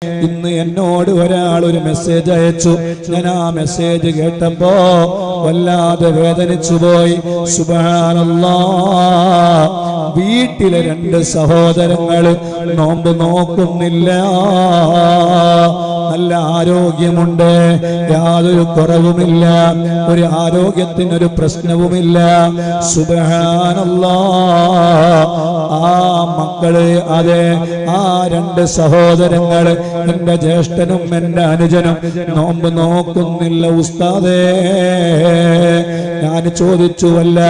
ഇന്ന് എന്നോട് ഒരാൾ ഒരു മെസ്സേജ് അയച്ചു. ഞാൻ ആ മെസ്സേജ് കേട്ടപ്പോ വല്ലാതെ വേദനിച്ചു പോയി. സുബ്ഹാനല്ലാഹ്, വീട്ടിലെ 2 സഹോദരങ്ങള് നോമ്പ് നോക്കുന്നില്ല. നല്ല ആരോഗ്യമുണ്ട്, യാതൊരു കുറവുമില്ല, ഒരു ആരോഗ്യത്തിനൊരു പ്രശ്നവുമില്ല. സുബ്ഹാനല്ലാഹ്, ആ മക്കള്, അതെ ആ 2 സഹോദരങ്ങള്, എന്റെ ജ്യേഷ്ഠനും എന്റെ അനുജനും നോമ്പ് നോക്കുന്നില്ല ഉസ്താദേ. ഞാൻ ചോദിച്ചുവല്ല,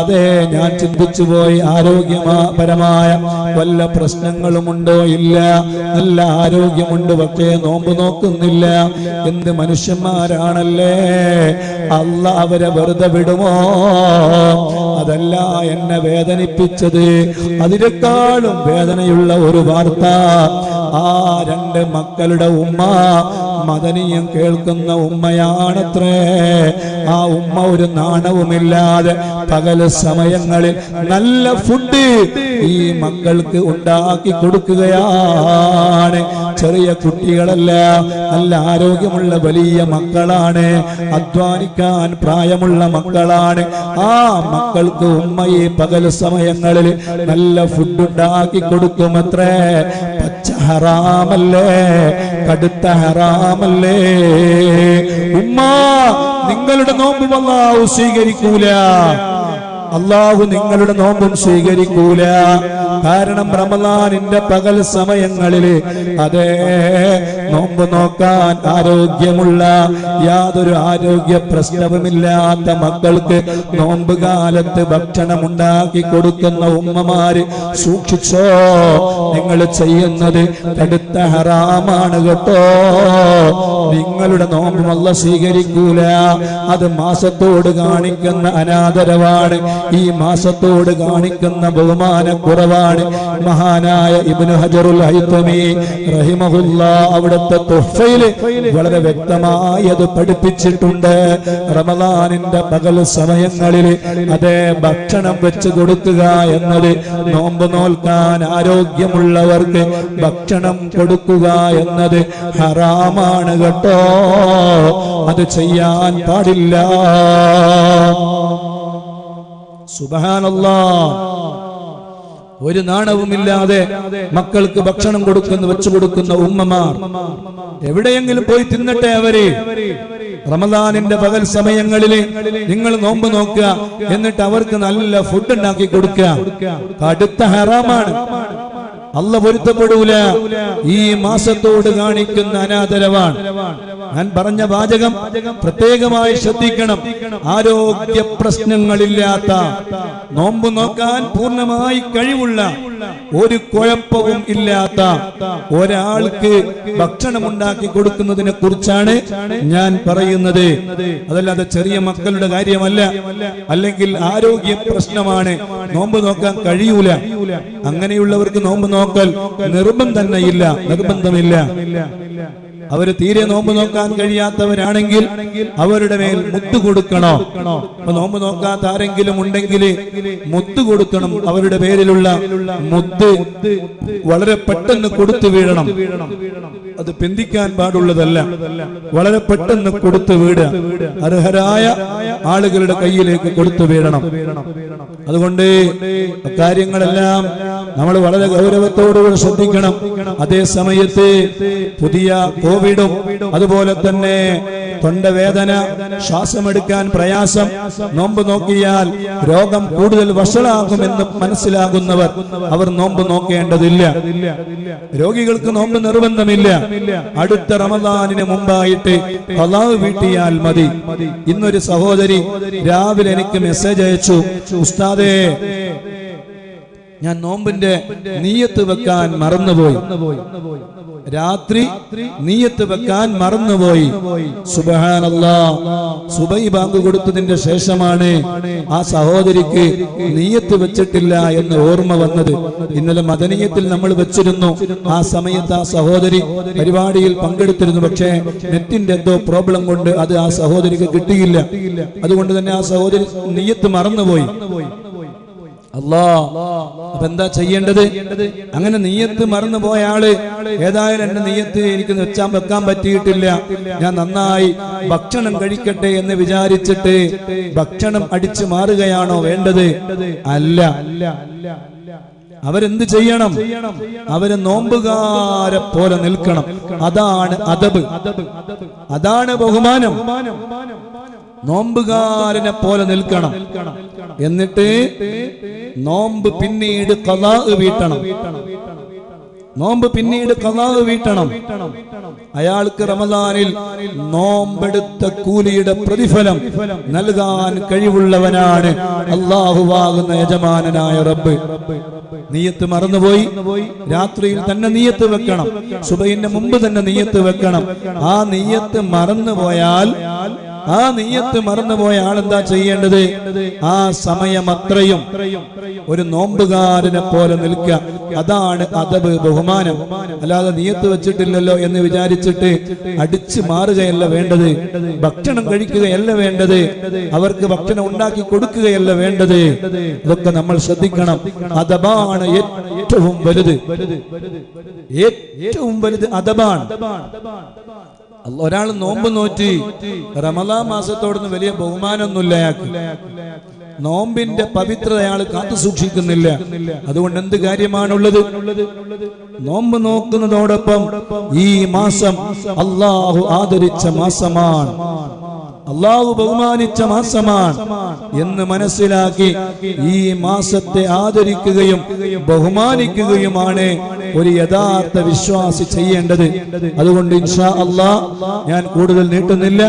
അതെ ഞാൻ ചിന്തിച്ചു പോയി, ആരോഗ്യപരമായ വല്ല പ്രശ്നങ്ങളുമുണ്ടോ? ഇല്ല, നല്ല ആരോഗ്യമുണ്ട്, പക്ഷേ നോമ്പ് നോക്കുന്നില്ല. എന്ത് മനുഷ്യന്മാരാണല്ലേ, അല്ലാഹ് അവരെ വെറുതെ വിടുമോ? അതല്ല എന്നെ വേദനിപ്പിച്ചത്, അതിനേക്കാളും വേദനയുള്ള ഒരു വാർത്ത. ആ 2 മക്കളുടെ ഉമ്മ മദനിയം കേൾക്കുന്ന ഉമ്മയാണത്രേ. ആ ഉമ്മ ഒരു നാണവുമില്ലാതെ പകല് സമയങ്ങളിൽ നല്ല ഫുഡ് ഈ മക്കൾക്ക് ഉണ്ടാക്കി കൊടുക്കുകയാണ്. ചെറിയ കുട്ടികളല്ല, നല്ല ആരോഗ്യമുള്ള വലിയ മക്കളാണ്, അധ്വാനിക്കാൻ പ്രായമുള്ള മക്കളാണ്. ആ മക്കൾക്ക് ഉമ്മ ഈ പകൽ സമയങ്ങളിൽ നല്ല ഫുഡ് ഉണ്ടാക്കി കൊടുക്കുമത്രേ. പച്ച ഹറാമല്ലേ, കടുത്ത ഹറാമല്ലേ. ഉമ്മ, നിങ്ങളുടെ നോമ്പും അല്ലാഹു സ്വീകരിക്കൂല, അല്ലാഹു നിങ്ങളുടെ നോമ്പും സ്വീകരിക്കൂല. കാരണം റമളാനിന്റെ പകൽ സമയങ്ങളിൽ അതേ നോമ്പ് നോക്കാൻ ആരോഗ്യമുള്ള, യാതൊരു ആരോഗ്യ പ്രശ്നവുമില്ലാത്ത മക്കൾക്ക് നോമ്പ് കാലത്ത് ഭക്ഷണം ഉണ്ടാക്കി കൊടുക്കുന്ന ഉമ്മമാര് സൂക്ഷിച്ചോ, നിങ്ങൾ ചെയ്യുന്നത് കടുത്ത ഹറാമാണ് കേട്ടോ. നിങ്ങളുടെ നോമ്പും അല്ലാഹു സ്വീകരിക്കൂല. അത് മാസത്തോട് കാണിക്കുന്ന അനാദരവാണ്, ഈ മാസത്തോട് കാണിക്കുന്ന ബഹുമാനക്കുറവാണ്. മഹാനായ ഇബ്നു ഹജറുൽ ഹൈതമി റഹിമഹുല്ലാഹ് അവിടുത്തെ തുഹ്ഫയില് വളരെ വ്യക്തമായി അത് പഠിപ്പിച്ചിട്ടുണ്ട്. റമളാനിന്റെ പകൽ സമയങ്ങളിൽ അതേ ഭക്ഷണം വെച്ച് കൊടുക്കുക എന്നത്, നോമ്പ് നോൽക്കാൻ ആരോഗ്യമുള്ളവർക്ക് ഭക്ഷണം കൊടുക്കുക എന്നത് ഹറാമാണ് കേട്ടോ. അത് ചെയ്യാൻ പാടില്ല. സുബ്ഹാനല്ലാഹ്, ഒരു നാണവുമില്ലാതെ മക്കൾക്ക് ഭക്ഷണം കൊടുക്കുന്ന, വെച്ചു കൊടുക്കുന്ന ഉമ്മമാർ എവിടെയെങ്കിലും പോയി തിന്നട്ടെ അവര്. റമളാനിന്റെ പകൽ സമയങ്ങളിൽ നിങ്ങൾ നോമ്പ് നോക്കുക, എന്നിട്ട് അവർക്ക് നല്ല ഫുഡ് ഉണ്ടാക്കി കൊടുക്കുക. കടുത്ത ഹറാമാണ്, അല്ലാഹു പൊരുത്തപ്പെടൂല. ഈ മാസത്തോട് കാണിക്കുന്ന അനാദരവാണ്. ഞാൻ പറഞ്ഞ വാചകം പ്രത്യേകമായി ശ്രദ്ധിക്കണം. ആരോഗ്യ പ്രശ്നങ്ങളില്ലാത്ത, നോമ്പ് നോക്കാൻ പൂർണ്ണമായി കഴിവുള്ള, ഒരു കുഴപ്പവും ഇല്ലാത്ത ഒരാൾക്ക് ഭക്ഷണം ഉണ്ടാക്കി കൊടുക്കുന്നതിനെ കുറിച്ചാണ് ഞാൻ പറയുന്നത്. അതല്ലാതെ ചെറിയ മക്കളുടെ കാര്യമല്ല, അല്ലെങ്കിൽ ആരോഗ്യ പ്രശ്നമാണ്, നോമ്പ് നോക്കാൻ കഴിയൂല, അങ്ങനെയുള്ളവർക്ക് നോമ്പ് നോക്കൽ നിർബന്ധമില്ല. അവര് തീരെ നോമ്പ് നോക്കാൻ കഴിയാത്തവരാണെങ്കിൽ അവരുടെ മേൽ മുത്ത് കൊടുക്കണോ? അപ്പൊ നോമ്പ് നോക്കാത്ത ആരെങ്കിലും ഉണ്ടെങ്കിൽ മുത്ത് കൊടുക്കണം. അവരുടെ പേരിലുള്ള മുത്ത് വളരെ പെട്ടെന്ന് കൊടുത്തു വീഴണം. അത് പെന്തിക്കാൻ പാടുള്ളതല്ല, വളരെ പെട്ടെന്ന് കൊടുത്തു വീടുക, അർഹരായ ആളുകളുടെ കയ്യിലേക്ക് കൊടുത്തു വീഴണം. അതുകൊണ്ട് കാര്യങ്ങളെല്ലാം നമ്മൾ വളരെ ഗൗരവത്തോടുകൂടി ശ്രദ്ധിക്കണം. അതേ സമയത്ത് പുതിയ കോവിഡും അതുപോലെ തന്നെ തൊണ്ടവേദന, ശ്വാസമെടുക്കാൻ പ്രയാസം, നോമ്പ് നോക്കിയാൽ രോഗം കൂടുതൽ വഷളാകുമെന്ന് മനസ്സിലാകുന്നവർ അവർ നോമ്പ് നോക്കേണ്ടതില്ല. രോഗികൾക്ക് നോമ്പ് നിർബന്ധമില്ല. അടുത്ത റമളാനിന് മുമ്പായിട്ട് ഖളാ വീട്ടിയാൽ മതി. ഇന്നൊരു സഹോദരി രാവിലെ എനിക്ക് മെസ്സേജ് അയച്ചു, ഉസ്താദേ, ഞാൻ നോമ്പിന്റെ നീയത്ത് വെക്കാൻ മറന്നുപോയി, രാത്രി നീയത്ത് വെക്കാൻ മറന്നുപോയി. സുബ്ഹാനല്ലാഹ്, സുബഹി ബാങ്ക് കൊടുത്തതിന്റെ ശേഷമാണ് ആ സഹോദരിക്ക് നീയത്ത് വെച്ചിട്ടില്ല എന്ന് ഓർമ്മ വന്നത്. ഇന്നലെ മദനിയത്തിൽ നമ്മൾ വെച്ചിരുന്നു. ആ സമയത്ത് ആ സഹോദരി പരിപാടിയിൽ പങ്കെടുത്തിരുന്നു. പക്ഷേ നെറ്റിന്റെ എന്തോ പ്രോബ്ലം കൊണ്ട് അത് ആ സഹോദരിക്ക് കിട്ടിയില്ല. അതുകൊണ്ട് തന്നെ ആ സഹോദരി നീയത്ത് മറന്നുപോയി. അപ്പൊ എന്താ ചെയ്യേണ്ടത്? അങ്ങനെ നിയ്യത്ത് മറന്നു പോയ ആള് ഏതായാലും എന്റെ നിയ്യത്ത് എനിക്ക് വെക്കാൻ പറ്റിയിട്ടില്ല, ഞാൻ നന്നായി ഭക്ഷണം കഴിക്കട്ടെ എന്ന് വിചാരിച്ചിട്ട് ഭക്ഷണം അടിച്ചു മാറുകയാണോ വേണ്ടത്? അല്ല. അവരെന്ത് ചെയ്യണം? അവര് നോമ്പുകാരെ പോലെ നിൽക്കണം. അതാണ് അദബ്, അതാണ് ബഹുമാനം. നോമ്പുകാരനെ പോലെ നിൽക്കണം. എന്നിട്ട് നോമ്പ് പിന്നീട് ഖളാ വീട്ടണം. നോമ്പ് പിന്നീട് ഖളാ വീട്ടണം. അയാൾക്ക് റമദാനിൽ നോമ്പെടുത്ത കൂലിയുടെ പ്രതിഫലം നൽകാൻ കഴിവുള്ളവനാണ് അല്ലാഹുവാകുന്ന യജമാനനായ റബ്ബ്. നിയ്യത്ത് മറന്നുപോയി, രാത്രിയിൽ തന്നെ നിയ്യത്ത് വെക്കണം. സുബഹിന്റെ മുമ്പ് തന്നെ നിയ്യത്ത് വെക്കണം. ആ നിയ്യത്ത് മറന്നുപോയാൽ ആളെന്താ ചെയ്യേണ്ടത്? ആ സമയം അത്രയും ഒരു നോമ്പുകാരനെ പോലെ നിൽക്കുക. അതാണ് അദബ്, ബഹുമാനം. അല്ലാതെ നിയ്യത്ത് വെച്ചിട്ടില്ലല്ലോ എന്ന് വിചാരിച്ചിട്ട് അടിച്ചു മാറുകയല്ല വേണ്ടത്, ഭക്ഷണം കഴിക്കുകയല്ല വേണ്ടത്, അവർക്ക് ഭക്ഷണം ഉണ്ടാക്കി കൊടുക്കുകയല്ല വേണ്ടത്. ഇതൊക്കെ നമ്മൾ ശ്രദ്ധിക്കണം. അദബാണ് ഏറ്റവും വലുത്, ഏറ്റവും വലുത് അദബാണ്. ഒരാൾ നോമ്പ് നോറ്റി റമദാൻ മാസത്തോടൊന്നും വലിയ ബഹുമാനമൊന്നുമില്ല അയാൾക്ക്. നോമ്പിന്റെ പവിത്രത അയാൾ കാത്തു സൂക്ഷിക്കുന്നില്ല. അതുകൊണ്ട് എന്ത് കാര്യമാണുള്ളത്? നോമ്പ് നോക്കുന്നതോടൊപ്പം ഈ മാസം അല്ലാഹു ആദരിച്ച മാസമാണ്, അല്ലാഹു ബഹുമാനിച്ച മാസമാണ് എന്ന് മനസ്സിലാക്കി ഈ മാസത്തെ ആദരിക്കുകയും ബഹുമാനിക്കുകയുമാണ് ഒരു യഥാർത്ഥ വിശ്വാസി ചെയ്യേണ്ടത്. അതുകൊണ്ട് ഇൻഷാ അല്ലാഹ് ഞാൻ കൂടുതൽ നീട്ടുന്നില്ല.